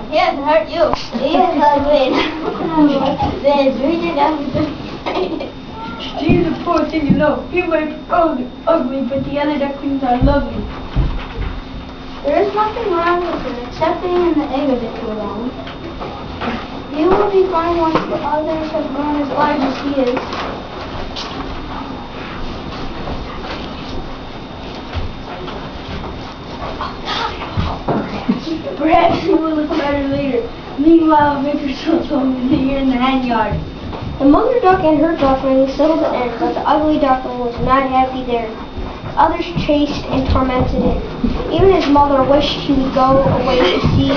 He hasn't hurt you. He is ugly. Then read it down. She's a poor thing, you know. He might be ugly, but the other ducklings are lovely. There is nothing wrong with him except being in the egg a bit too long. He will be fine once the others have grown as large as he is. Perhaps he will look better later. Meanwhile, make yourself home here in the hen yard. The mother duck and her ducklings settled in, but the ugly duckling was not happy there. Others chased and tormented him. Even his mother wished he would go away to sea,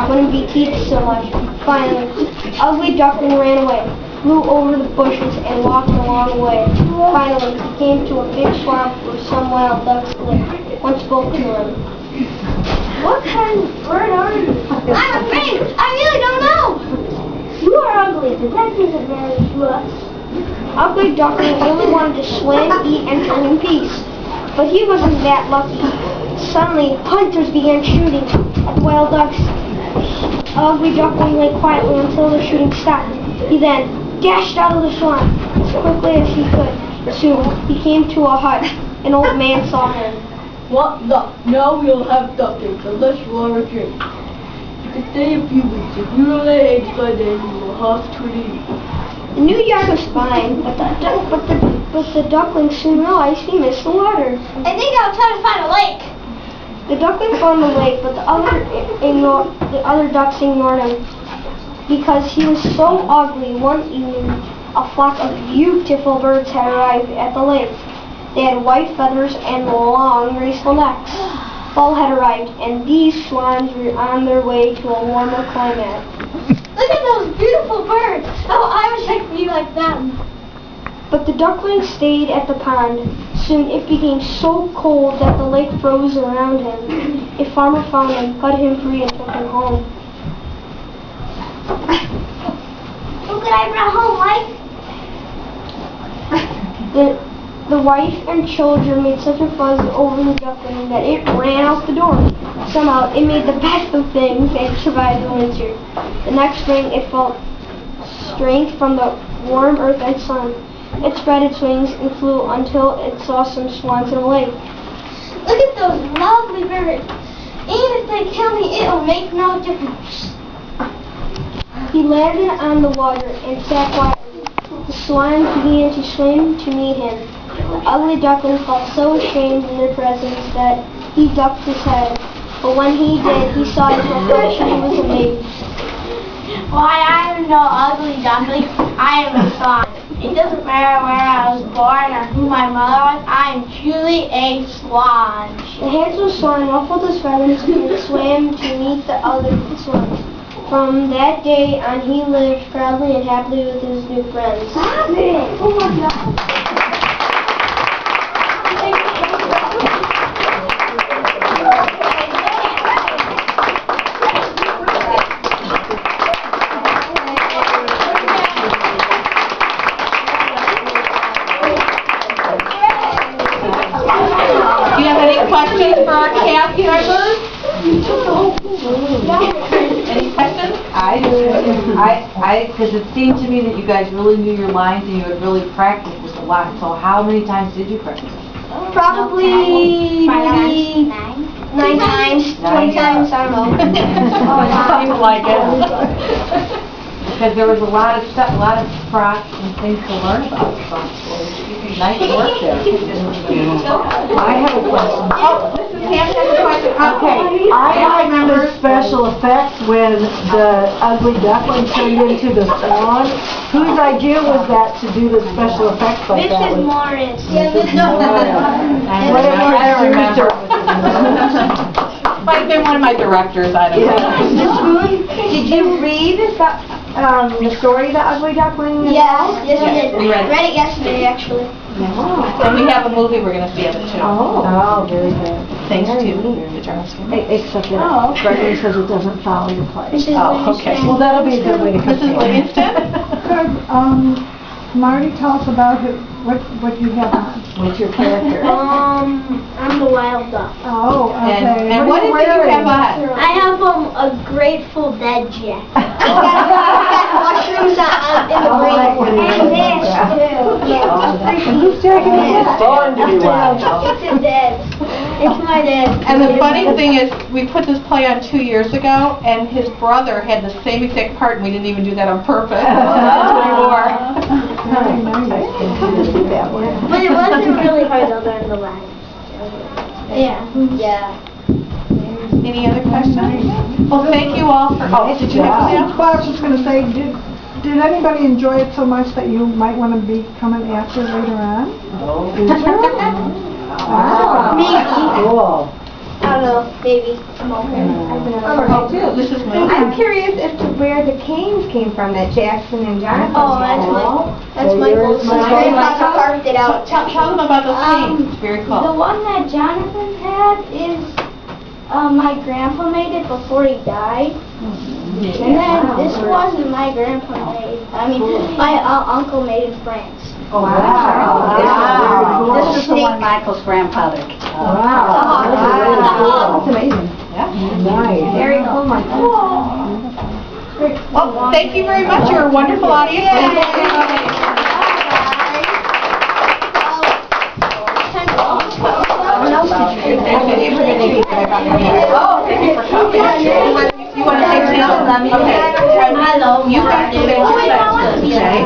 wouldn't be teased so much. Finally, the ugly duckling ran away, flew over the bushes, and walked a long way. Finally, he came to a big swamp where some wild ducks lived. One spoke to him. What kind of bird are you? I'm afraid. I really don't know. You are ugly, but that doesn't matter to us. Ugly duckling really wanted to swim, eat, and drink in peace. But he wasn't that lucky. Suddenly, hunters began shooting at the wild ducks. Ugly duckling lay quietly until the shooting stopped. He then dashed out of the swamp as quickly as he could. Soon, he came to a hut. An old man saw him. What duck? Now we'll have ducklings, unless you want a drink. You can stay a few weeks. If you don't lay eggs by then, you will have to leave. The new yard was fine, but the duckling soon realized he missed the water. I think I'll try to find a lake. The duckling found the lake, but the other ducks ignored him because he was so ugly. One evening, a flock of beautiful birds had arrived at the lake. They had white feathers and long, graceful necks. Fall had arrived, and these swans were on their way to a warmer climate. Look at those beautiful birds. Oh, I wish I could be like them. But the duckling stayed at the pond. Soon it became so cold that the lake froze around him. A farmer found him, cut him free, and took him home. Look what I brought home, Mike. The wife and children made such a fuss over the duckling that it ran out the door. Somehow it made the best of things and survived the winter. The next spring it felt strength from the warm earth and sun. It spread its wings and flew until it saw some swans in a lake. Look at those lovely birds. Even if they kill me, it'll make no difference. He landed on the water and sat quietly. The swans began to swim to meet him. The ugly duckling felt so ashamed in their presence that he ducked his head. But when he did, he saw his reflection and was amazed. Why, I am no ugly duckling. I am a swan. It doesn't matter where I was born or who my mother was. I am truly a swan. The handsome swan ruffled his feathers and swam to meet the other swans. From that day on, he lived proudly and happily with his new friends. Stop it! Oh my God. Questions for our cast members? Any questions? Because it seemed to me that you guys really knew your lines and you had really practiced this a lot. So how many times did you practice? Probably maybe 9 times, 20 times, I don't know. Seems like it. Because there was a lot of stuff, a lot of props and things to learn about. So nice work there. I have a question. Oh, Mrs. Hampton has a question. Okay, I remember special effects when the ugly duckling turned into the swan. Whose idea was that to do the special effects like that? Mrs. Morris. I don't remember. Might have been one of my directors, I don't know. Did you read the story of the ugly duckling? Yes, we did. We read it. Read it yesterday, actually. And we have a movie we're going to see of it too. Oh, very good. Thanks to the journalist. Except that Gregory says it doesn't follow your play. Oh, okay. Well, that'll be a good way to Mrs. compare. Livingston? Marty, tell us about what you have on. What's your character? I'm the wild duck. Oh, okay. And what is it you have on? I have a Grateful Dead jacket. Got mushrooms in the brain. And whose jacket is this? Born to be wild. It's his dad's. It's my dad's. And the funny thing is, we put this play on 2 years ago, and his brother had the same exact part, and we didn't even do that on purpose. That's what we wore. Very nice. Come to see that one. But it wasn't really hard to learn the lines. Yeah. Yeah. Any other questions? Well, thank you all for, did you have something else? Well, I was just gonna say, did anybody enjoy it so much that you might want to be coming after later on? Oh, Wow. cool. I don't know, maybe. I'm okay. This is my. I'm curious as to where the canes came from that Jackson and Jonathan. Oh, that's Michael's. My grandfather carved it out. Tell them about those things. It's very The cool. one that Jonathan had is, my grandpa made it before he died. And then this wasn't my grandpa made. I mean, my uncle made in France. Oh, wow. This is the one Michael's grandfather. Wow. That's amazing. Nice. Very cool, Michael. Well, thank you very much. You're a wonderful audience. Oh, thank you for coming. You want to say something? Okay. I love You guys say your section, okay?